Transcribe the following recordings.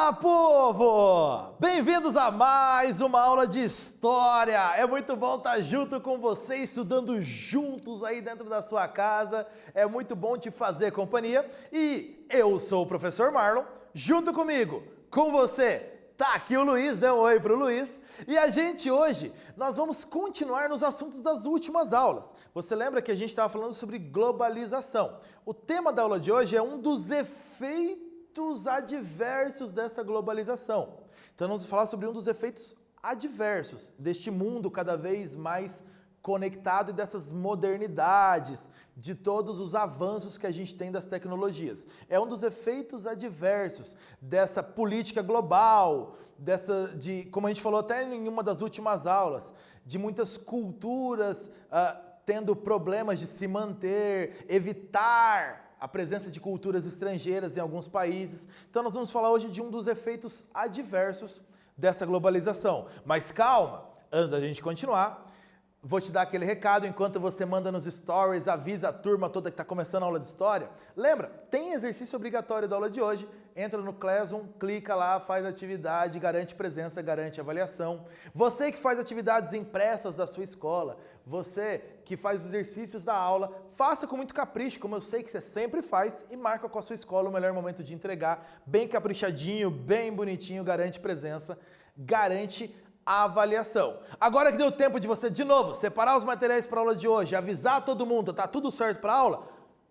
Olá, povo! Bem-vindos a mais uma aula de História. É muito bom estar junto com vocês, estudando juntos aí dentro da sua casa. É muito bom te fazer companhia. E eu sou o professor Marlon, junto comigo, com você, tá aqui o Luiz, dê um oi pro Luiz. E a gente hoje, nós vamos continuar nos assuntos das últimas aulas. Você lembra que a gente estava falando sobre globalização. O tema da aula de hoje é um dos efeitos adversos dessa globalização. Então nós vamos falar sobre um dos efeitos adversos deste mundo cada vez mais conectado e dessas modernidades, de todos os avanços que a gente tem das tecnologias. É um dos efeitos adversos dessa política global, como a gente falou até em uma das últimas aulas, de muitas culturas tendo problemas de se manter, evitar a presença de culturas estrangeiras em alguns países. Então nós vamos falar hoje de um dos efeitos adversos dessa globalização. Mas calma, antes da gente continuar, vou te dar aquele recado enquanto você manda nos stories, avisa a turma toda que está começando a aula de História. Lembra, tem exercício obrigatório da aula de hoje, entra no Classroom, clica lá, faz atividade, garante presença, garante avaliação. Você que faz atividades impressas da sua escola, você que faz os exercícios da aula, faça com muito capricho, como eu sei que você sempre faz, e marca com a sua escola o melhor momento de entregar, bem caprichadinho, bem bonitinho, garante presença, garante a avaliação. Agora que deu tempo de você, de novo, separar os materiais para a aula de hoje, avisar todo mundo, tá tudo certo para a aula,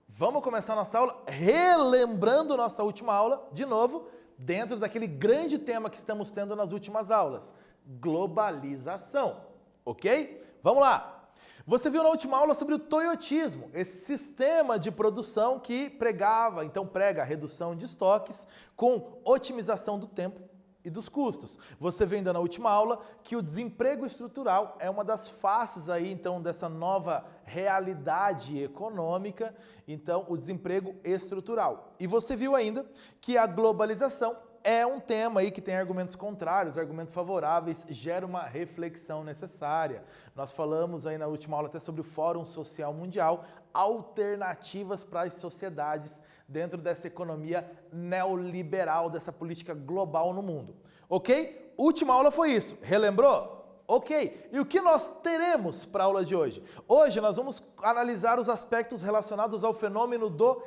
vamos começar nossa aula relembrando nossa última aula, de novo, dentro daquele grande tema que estamos tendo nas últimas aulas, globalização, ok? Vamos lá! Você viu na última aula sobre o toyotismo, esse sistema de produção que prega a redução de estoques com otimização do tempo e dos custos. Você viu ainda na última aula que o desemprego estrutural é uma das faces aí, então, dessa nova realidade econômica, então, o desemprego estrutural. E você viu ainda que a globalização é um tema aí que tem argumentos contrários, argumentos favoráveis, gera uma reflexão necessária. Nós falamos aí na última aula até sobre o Fórum Social Mundial, alternativas para as sociedades dentro dessa economia neoliberal, dessa política global no mundo. Ok? Última aula foi isso. Relembrou? Ok. E o que nós teremos para a aula de hoje? Hoje nós vamos analisar os aspectos relacionados ao fenômeno do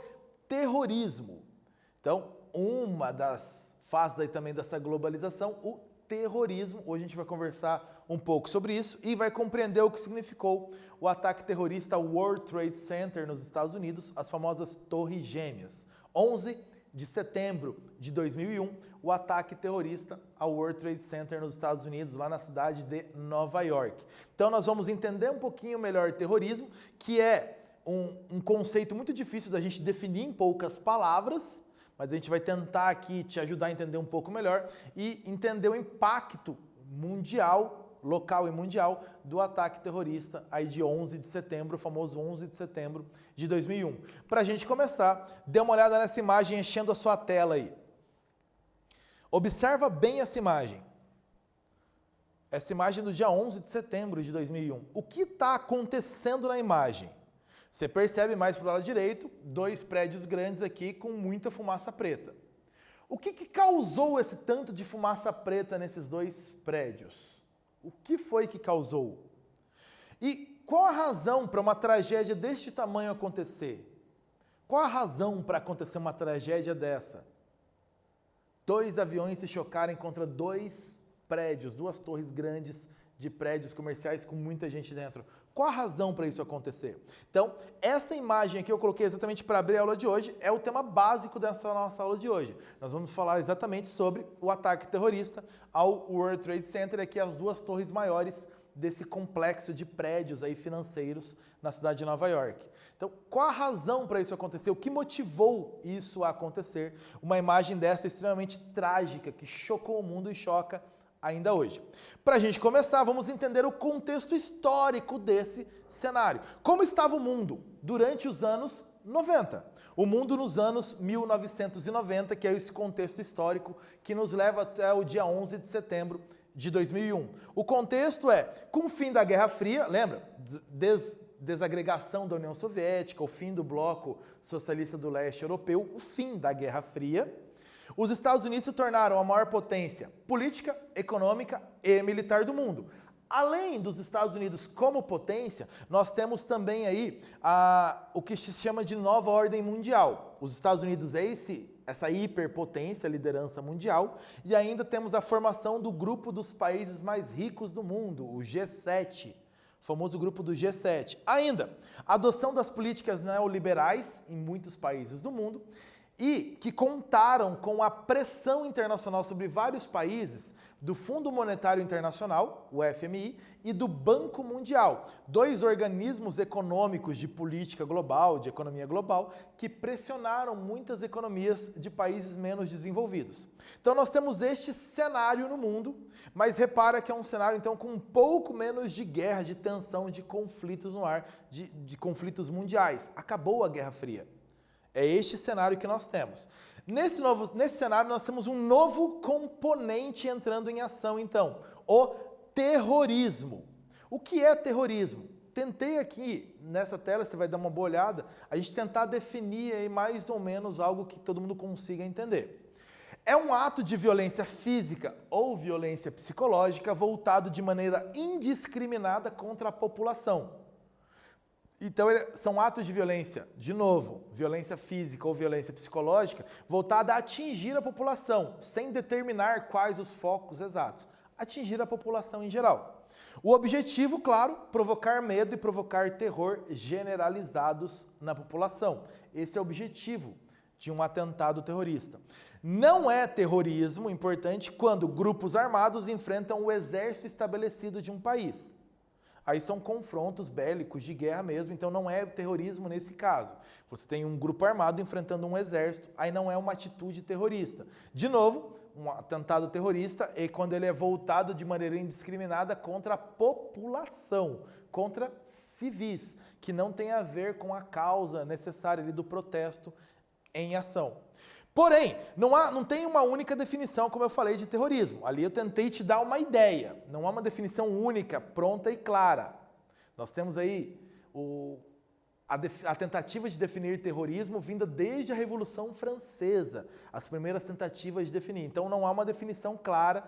terrorismo. Então, uma das fases aí também dessa globalização, o terrorismo. Hoje a gente vai conversar um pouco sobre isso e vai compreender o que significou o ataque terrorista ao World Trade Center nos Estados Unidos, as famosas Torres Gêmeas. 11 de setembro de 2001, o ataque terrorista ao World Trade Center nos Estados Unidos, lá na cidade de Nova York. Então nós vamos entender um pouquinho melhor terrorismo, que é um conceito muito difícil da gente definir em poucas palavras, mas a gente vai tentar aqui te ajudar a entender um pouco melhor e entender o impacto mundial, local e mundial, do ataque terrorista aí de 11 de setembro, o famoso 11 de setembro de 2001. Para a gente começar, dê uma olhada nessa imagem enchendo a sua tela aí. Observa bem essa imagem. Essa imagem do dia 11 de setembro de 2001. O que está acontecendo na imagem? Você percebe mais para o lado direito, dois prédios grandes aqui com muita fumaça preta. O que causou esse tanto de fumaça preta nesses dois prédios? O que foi que causou? E qual a razão para uma tragédia deste tamanho acontecer? Qual a razão para acontecer uma tragédia dessa? Dois aviões se chocarem contra dois prédios, duas torres grandes de prédios comerciais com muita gente dentro. Qual a razão para isso acontecer? Então, essa imagem aqui eu coloquei exatamente para abrir a aula de hoje, é o tema básico dessa nossa aula de hoje. Nós vamos falar exatamente sobre o ataque terrorista ao World Trade Center, aqui as duas torres maiores desse complexo de prédios aí financeiros na cidade de Nova York. Então, qual a razão para isso acontecer? O que motivou isso a acontecer? Uma imagem dessa extremamente trágica, que chocou o mundo e choca ainda hoje. Para a gente começar, vamos entender o contexto histórico desse cenário. Como estava o mundo durante os anos 90? O mundo nos anos 1990, que é esse contexto histórico que nos leva até o dia 11 de setembro de 2001. O contexto é, com o fim da Guerra Fria, lembra? Desagregação da União Soviética, o fim do bloco socialista do leste europeu, o fim da Guerra Fria. Os Estados Unidos se tornaram a maior potência política, econômica e militar do mundo. Além dos Estados Unidos como potência, nós temos também aí o que se chama de nova ordem mundial. Os Estados Unidos é essa hiperpotência, liderança mundial, e ainda temos a formação do grupo dos países mais ricos do mundo, o G7, o famoso grupo do G7. Ainda, a adoção das políticas neoliberais em muitos países do mundo, e que contaram com a pressão internacional sobre vários países do Fundo Monetário Internacional, o FMI, e do Banco Mundial, dois organismos econômicos de política global, de economia global, que pressionaram muitas economias de países menos desenvolvidos. Então nós temos este cenário no mundo, mas repara que é um cenário então com um pouco menos de guerra, de tensão, de conflitos no ar, de conflitos mundiais. Acabou a Guerra Fria. É este cenário que nós temos. Nesse cenário, nós temos um novo componente entrando em ação, então, o terrorismo. O que é terrorismo? Tentei aqui, nessa tela, você vai dar uma boa olhada, a gente tentar definir aí mais ou menos algo que todo mundo consiga entender. É um ato de violência física ou violência psicológica voltado de maneira indiscriminada contra a população. Então, são atos de violência, de novo, violência física ou violência psicológica, voltada a atingir a população, sem determinar quais os focos exatos. Atingir a população em geral. O objetivo, claro, provocar medo e provocar terror generalizados na população. Esse é o objetivo de um atentado terrorista. Não é terrorismo, importante, quando grupos armados enfrentam o exército estabelecido de um país. Aí são confrontos bélicos de guerra mesmo, então não é terrorismo nesse caso. Você tem um grupo armado enfrentando um exército, aí não é uma atitude terrorista. De novo, um atentado terrorista é quando ele é voltado de maneira indiscriminada contra a população, contra civis, que não tem a ver com a causa necessária ali do protesto em ação. Porém, não tem uma única definição, como eu falei, de terrorismo. Ali eu tentei te dar uma ideia. Não há uma definição única, pronta e clara. Nós temos aí a tentativa de definir terrorismo vinda desde a Revolução Francesa, as primeiras tentativas de definir. Então não há uma definição clara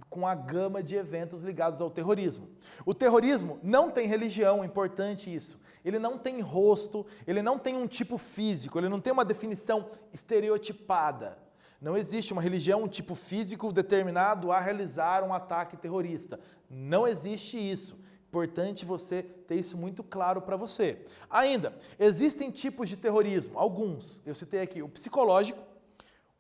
com a gama de eventos ligados ao terrorismo. O terrorismo não tem religião, é importante isso. Ele não tem rosto, ele não tem um tipo físico, ele não tem uma definição estereotipada. Não existe uma religião, um tipo físico determinado a realizar um ataque terrorista. Não existe isso. Importante você ter isso muito claro para você. Ainda, existem tipos de terrorismo, alguns. Eu citei aqui o psicológico,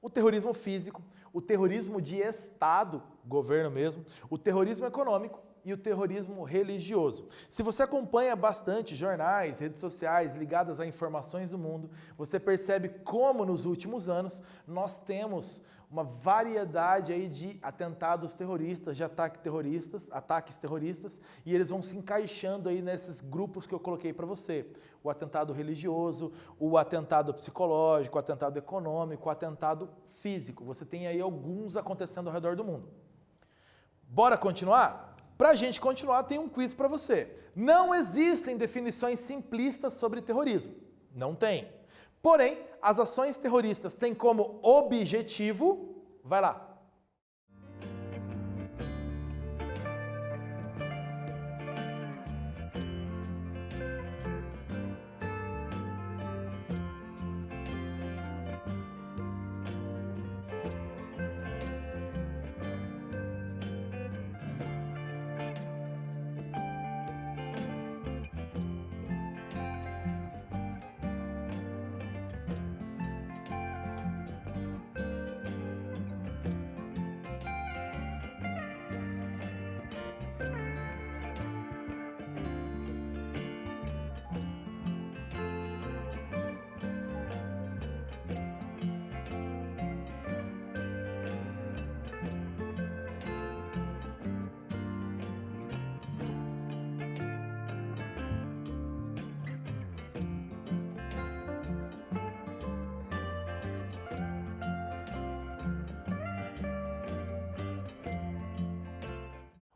o terrorismo físico, o terrorismo de Estado, governo mesmo, o terrorismo econômico e o terrorismo religioso. Se você acompanha bastante jornais, redes sociais ligadas a informações do mundo, você percebe como nos últimos anos nós temos uma variedade aí de atentados terroristas, de ataques terroristas, e eles vão se encaixando aí nesses grupos que eu coloquei para você. O atentado religioso, o atentado psicológico, o atentado econômico, o atentado físico. Você tem aí alguns acontecendo ao redor do mundo. Bora continuar? Para a gente continuar, tem um quiz para você. Não existem definições simplistas sobre terrorismo. Não tem. Porém, as ações terroristas têm como objetivo... Vai lá.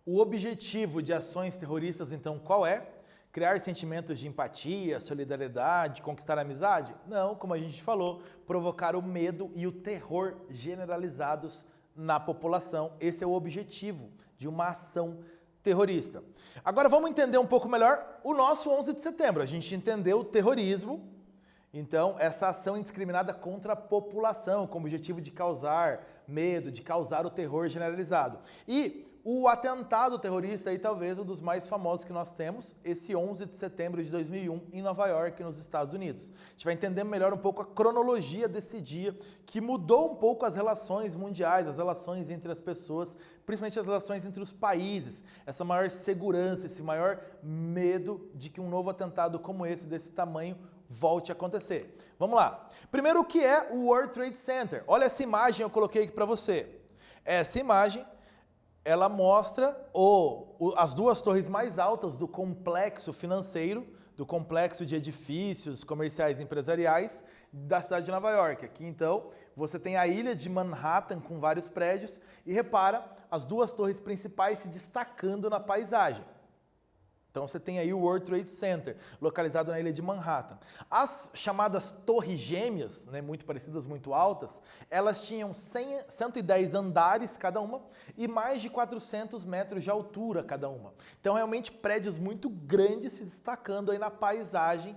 O objetivo de ações terroristas, então, qual é? Criar sentimentos de empatia, solidariedade, conquistar a amizade? Não, como a gente falou, provocar o medo e o terror generalizados na população. Esse é o objetivo de uma ação terrorista. Agora vamos entender um pouco melhor o nosso 11 de setembro. A gente entendeu o terrorismo, então essa ação indiscriminada contra a população, com o objetivo de causar medo, de causar o terror generalizado. E o atentado terrorista aí talvez um dos mais famosos que nós temos, esse 11 de setembro de 2001 em Nova York, nos Estados Unidos. A gente vai entender melhor um pouco a cronologia desse dia, que mudou um pouco as relações mundiais, as relações entre as pessoas, principalmente as relações entre os países, essa maior segurança, esse maior medo de que um novo atentado como esse, desse tamanho, volte a acontecer. Vamos lá. Primeiro, o que é o World Trade Center? Olha essa imagem, eu coloquei aqui para você. Essa imagem, ela mostra as duas torres mais altas do complexo financeiro, do complexo de edifícios comerciais e empresariais da cidade de Nova York. Aqui, então, você tem a ilha de Manhattan com vários prédios e repara as duas torres principais se destacando na paisagem. Então você tem aí o World Trade Center, localizado na ilha de Manhattan. As chamadas torres gêmeas, né, muito parecidas, muito altas, elas tinham 110 andares cada uma e mais de 400 metros de altura cada uma. Então realmente prédios muito grandes se destacando aí na paisagem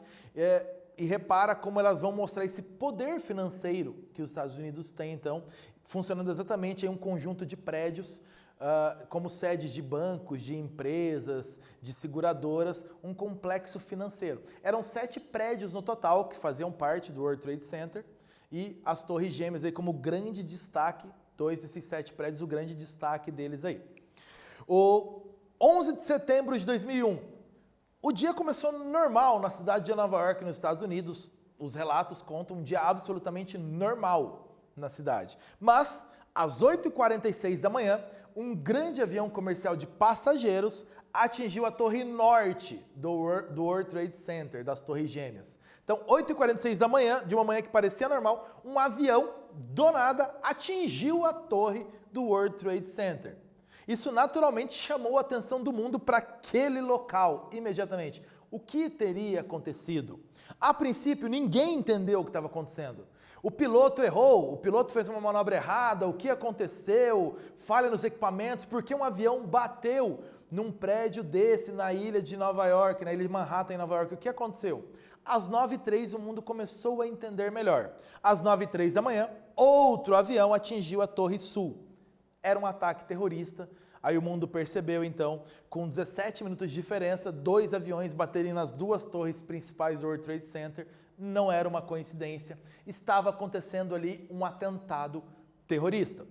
e repara como elas vão mostrar esse poder financeiro que os Estados Unidos têm, então, funcionando exatamente em um conjunto de prédios como sedes de bancos, de empresas, de seguradoras, um complexo financeiro. Eram 7 prédios no total que faziam parte do World Trade Center e as torres gêmeas aí como grande destaque, 2 desses 7 prédios, o grande destaque deles aí. O 11 de setembro de 2001, o dia começou normal na cidade de Nova York, nos Estados Unidos. Os relatos contam um dia absolutamente normal na cidade. Mas, às 8h46 da manhã, um grande avião comercial de passageiros atingiu a torre norte do World Trade Center, das Torres Gêmeas. Então, 8h46 da manhã, de uma manhã que parecia normal, um avião, do nada, atingiu a torre do World Trade Center. Isso naturalmente chamou a atenção do mundo para aquele local, imediatamente. O que teria acontecido? A princípio, ninguém entendeu o que estava acontecendo. O piloto errou, o piloto fez uma manobra errada, o que aconteceu, falha nos equipamentos, por que um avião bateu num prédio desse na ilha de Nova York, na ilha de Manhattan em Nova York, o que aconteceu? Às 9h03 o mundo começou a entender melhor. Às 9h03 da manhã, outro avião atingiu a Torre Sul. Era um ataque terrorista. Aí o mundo percebeu, então, com 17 minutos de diferença, 2 aviões baterem nas 2 torres principais do World Trade Center. Não era uma coincidência. Estava acontecendo ali um atentado terrorista.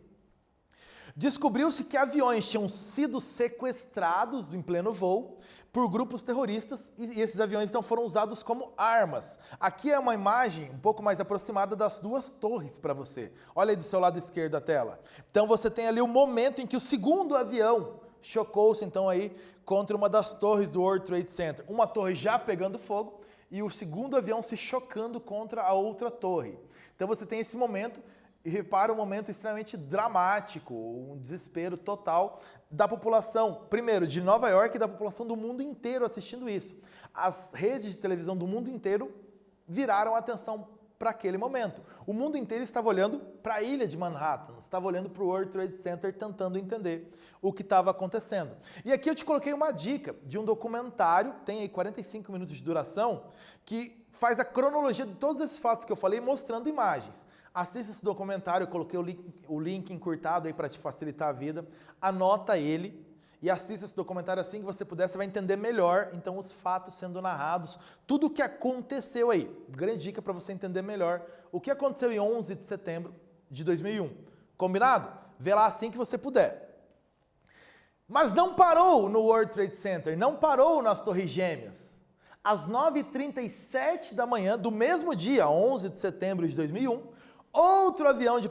Descobriu-se que aviões tinham sido sequestrados em pleno voo por grupos terroristas e esses aviões então foram usados como armas. Aqui é uma imagem um pouco mais aproximada das 2 torres para você. Olha aí do seu lado esquerdo da tela. Então você tem ali o momento em que o segundo avião chocou-se então aí contra uma das torres do World Trade Center. Uma torre já pegando fogo e o segundo avião se chocando contra a outra torre. Então você tem esse momento. E repara um momento extremamente dramático, um desespero total da população, primeiro de Nova York e da população do mundo inteiro assistindo isso. As redes de televisão do mundo inteiro viraram a atenção para aquele momento. O mundo inteiro estava olhando para a ilha de Manhattan, estava olhando para o World Trade Center tentando entender o que estava acontecendo. E aqui eu te coloquei uma dica de um documentário, tem aí 45 minutos de duração, que faz a cronologia de todos esses fatos que eu falei, mostrando imagens. Assista esse documentário, eu coloquei o link encurtado aí para te facilitar a vida. Anota ele e assista esse documentário assim que você puder, você vai entender melhor, então, os fatos sendo narrados, tudo o que aconteceu aí. Grande dica para você entender melhor o que aconteceu em 11 de setembro de 2001. Combinado? Vê lá assim que você puder. Mas não parou no World Trade Center, não parou nas Torres Gêmeas. Às 9h37 da manhã do mesmo dia, 11 de setembro de 2001, outro avião de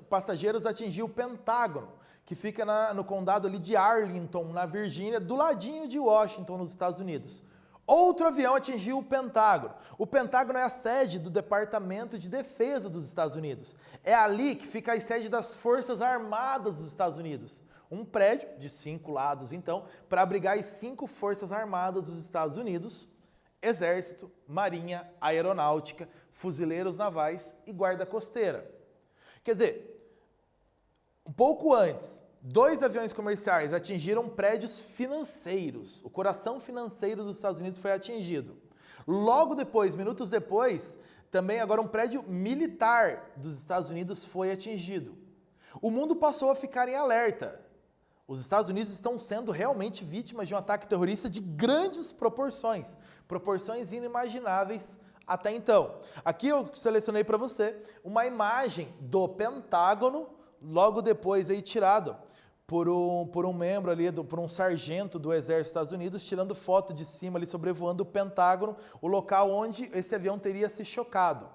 passageiros atingiu o Pentágono, que fica no condado ali de Arlington, na Virgínia, do ladinho de Washington, nos Estados Unidos. Outro avião atingiu o Pentágono. O Pentágono é a sede do Departamento de Defesa dos Estados Unidos. É ali que fica a sede das Forças Armadas dos Estados Unidos. Um prédio de 5 lados, então, para abrigar as 5 forças armadas dos Estados Unidos: Exército, Marinha, Aeronáutica, Fuzileiros Navais e Guarda Costeira. Quer dizer, um pouco antes, 2 aviões comerciais atingiram prédios financeiros. O coração financeiro dos Estados Unidos foi atingido. Logo depois, minutos depois, também agora um prédio militar dos Estados Unidos foi atingido. O mundo passou a ficar em alerta. Os Estados Unidos estão sendo realmente vítimas de um ataque terrorista de grandes proporções, proporções inimagináveis até então. Aqui eu selecionei para você uma imagem do Pentágono, logo depois aí tirado por um membro ali, por um sargento do Exército dos Estados Unidos, tirando foto de cima ali, sobrevoando o Pentágono, o local onde esse avião teria se chocado.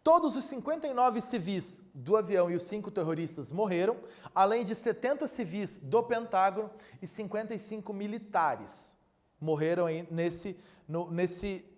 Todos os 59 civis do avião e os 5 terroristas morreram, além de 70 civis do Pentágono e 55 militares morreram aí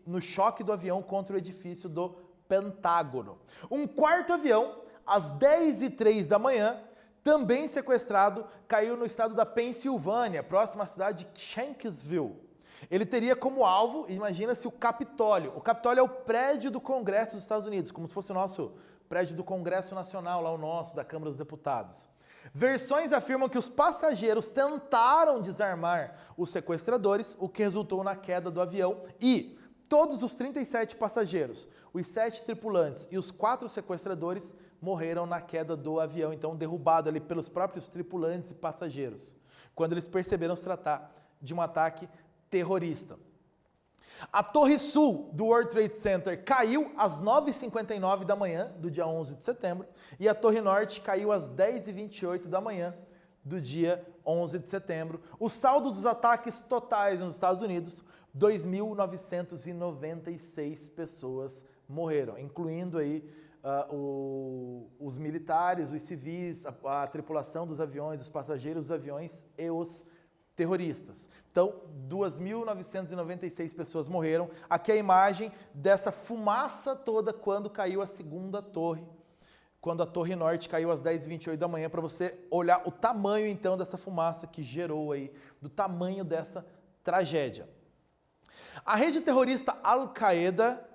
no choque do avião contra o edifício do Pentágono. Um quarto avião, às 10h03 da manhã, também sequestrado, caiu no estado da Pensilvânia, próximo à cidade de Shanksville. Ele teria como alvo, imagina-se, o Capitólio. O Capitólio é o prédio do Congresso dos Estados Unidos, como se fosse o nosso prédio do Congresso Nacional, lá o nosso, da Câmara dos Deputados. Versões afirmam que os passageiros tentaram desarmar os sequestradores, o que resultou na queda do avião, e todos os 37 passageiros, os 7 tripulantes e os 4 sequestradores morreram na queda do avião, então derrubado ali pelos próprios tripulantes e passageiros, quando eles perceberam se tratar de um ataque terrorista. A Torre Sul do World Trade Center caiu às 9h59 da manhã do dia 11 de setembro e a Torre Norte caiu às 10h28 da manhã do dia 11 de setembro. O saldo dos ataques totais nos Estados Unidos, 2.996 pessoas morreram, incluindo aí os militares, os civis, a tripulação dos aviões, os passageiros dos aviões e os terroristas. Então, 2.996 pessoas morreram. Aqui é a imagem dessa fumaça toda quando caiu a segunda torre, quando a Torre Norte caiu às 10h28 da manhã, para você olhar o tamanho, então, dessa fumaça que gerou aí, do tamanho dessa tragédia. A rede terrorista Al-Qaeda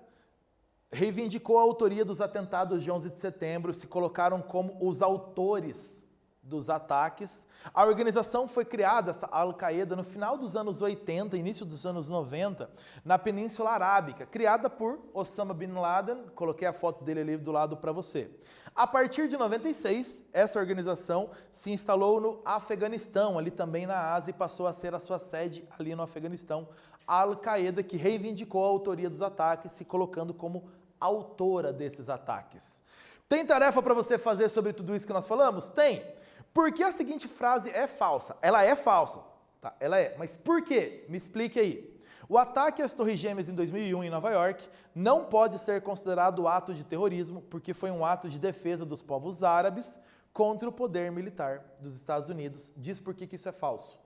reivindicou a autoria dos atentados de 11 de setembro, se colocaram como os autores dos ataques. A organização foi criada, essa Al-Qaeda, no final dos anos 80, início dos anos 90, na Península Arábica, criada por Osama Bin Laden, coloquei a foto dele ali do lado para você. A partir de 96, essa organização se instalou no Afeganistão, ali também na Ásia, e passou a ser a sua sede ali no Afeganistão. A Al-Qaeda, que reivindicou a autoria dos ataques, se colocando como autora desses ataques. Tem tarefa para você fazer sobre tudo isso que nós falamos? Tem! Porque a seguinte frase é falsa. Ela é falsa, tá? Ela é. Mas por quê? Me explique aí. O ataque às Torres Gêmeas em 2001 em Nova York não pode ser considerado ato de terrorismo, porque foi um ato de defesa dos povos árabes contra o poder militar dos Estados Unidos. Diz por que isso é falso.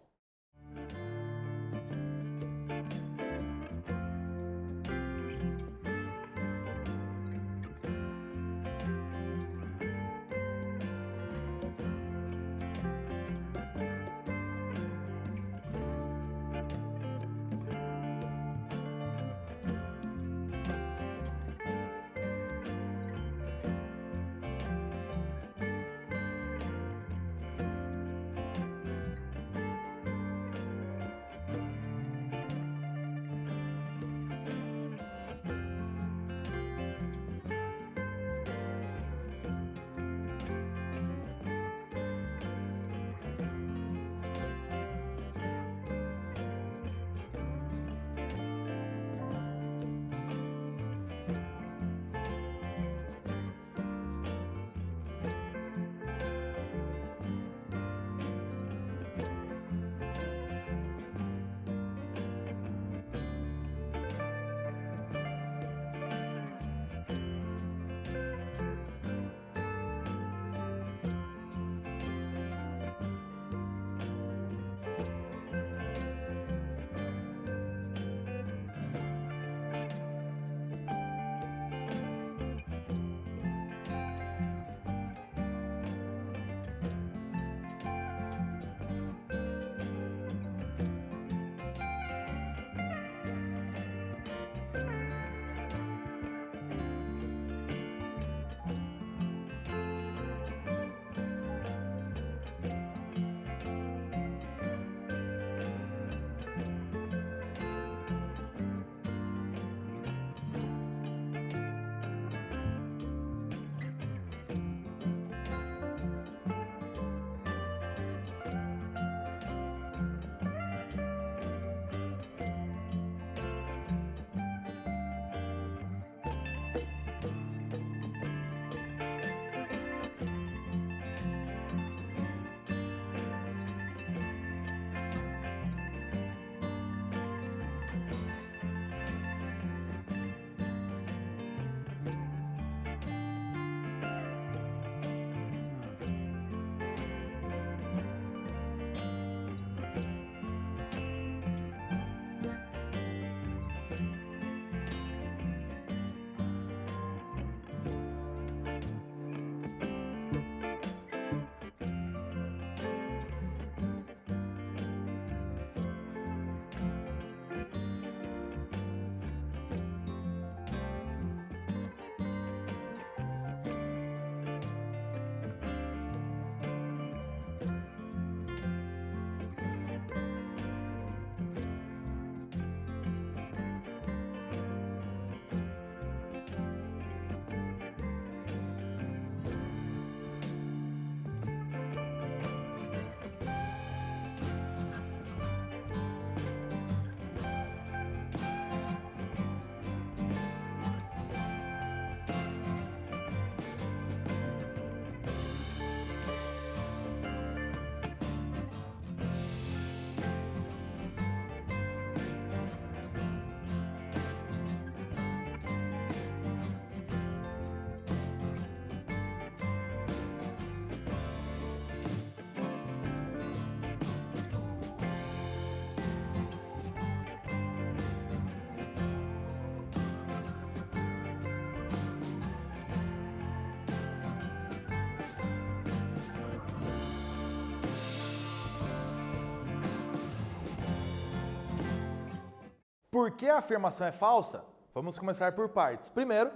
Por que a afirmação é falsa? Vamos começar por partes. Primeiro,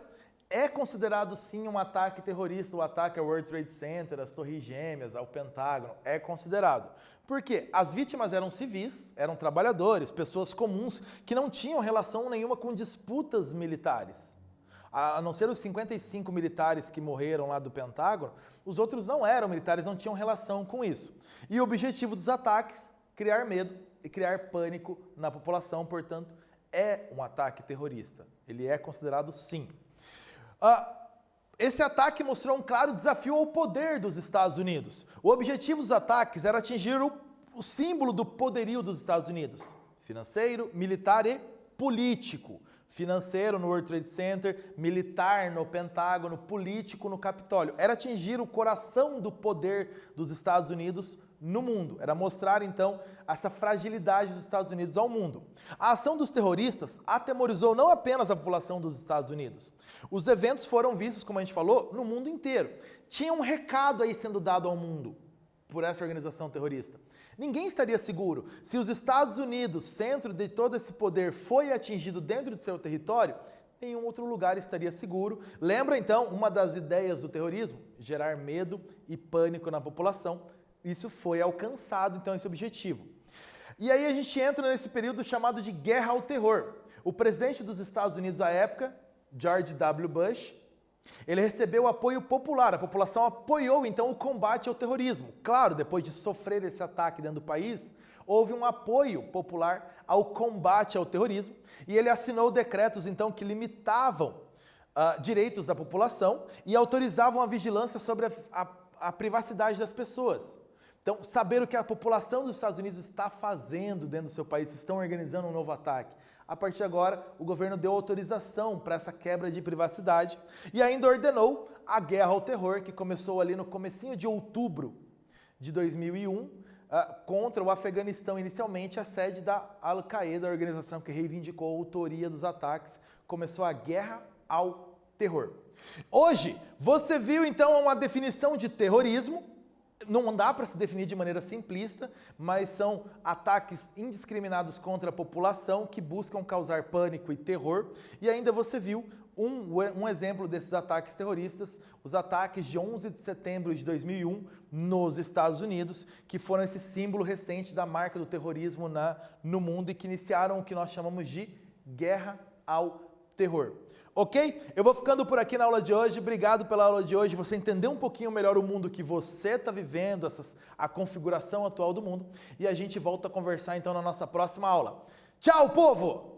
é considerado sim um ataque terrorista, o ataque ao World Trade Center, às Torres Gêmeas, ao Pentágono, é considerado. Por quê? As vítimas eram civis, eram trabalhadores, pessoas comuns que não tinham relação nenhuma com disputas militares. A não ser os 55 militares que morreram lá do Pentágono, os outros não eram militares, não tinham relação com isso. E o objetivo dos ataques, criar medo e criar pânico na população, portanto, é um ataque terrorista. Ele é considerado sim. Esse ataque mostrou um claro desafio ao poder dos Estados Unidos. O objetivo dos ataques era atingir o símbolo do poderio dos Estados Unidos: financeiro, militar e político. Financeiro no World Trade Center, militar no Pentágono, político no Capitólio. Era atingir o coração do poder dos Estados Unidos no mundo. Era mostrar, então, essa fragilidade dos Estados Unidos ao mundo. A ação dos terroristas atemorizou não apenas a população dos Estados Unidos. Os eventos foram vistos, como a gente falou, no mundo inteiro. Tinha um recado aí sendo dado ao mundo por essa organização terrorista. Ninguém estaria seguro. Se os Estados Unidos, centro de todo esse poder, foi atingido dentro de seu território, nenhum outro lugar estaria seguro. Lembra, então, uma das ideias do terrorismo? Gerar medo e pânico na população. Isso foi alcançado, então, esse objetivo. E aí a gente entra nesse período chamado de Guerra ao Terror. O presidente dos Estados Unidos à época, George W. Bush, ele recebeu apoio popular, a população apoiou então o combate ao terrorismo. Claro, depois de sofrer esse ataque dentro do país, houve um apoio popular ao combate ao terrorismo e ele assinou decretos então que limitavam direitos da população e autorizavam a vigilância sobre a privacidade das pessoas. Então, saber o que a população dos Estados Unidos está fazendo dentro do seu país, se estão organizando um novo ataque. A partir de agora, o governo deu autorização para essa quebra de privacidade e ainda ordenou a guerra ao terror, que começou ali no comecinho de outubro de 2001, contra o Afeganistão, inicialmente a sede da Al-Qaeda, a organização que reivindicou a autoria dos ataques. Começou a guerra ao terror. Hoje, você viu então uma definição de terrorismo. Não dá para se definir de maneira simplista, mas são ataques indiscriminados contra a população que buscam causar pânico e terror. E ainda você viu um exemplo desses ataques terroristas, os ataques de 11 de setembro de 2001 nos Estados Unidos, que foram esse símbolo recente da marca do terrorismo no mundo e que iniciaram o que nós chamamos de guerra ao terror. Ok? Eu vou ficando por aqui na aula de hoje. Obrigado pela aula de hoje. Você entendeu um pouquinho melhor o mundo que você está vivendo, a configuração atual do mundo. E a gente volta a conversar então na nossa próxima aula. Tchau, povo!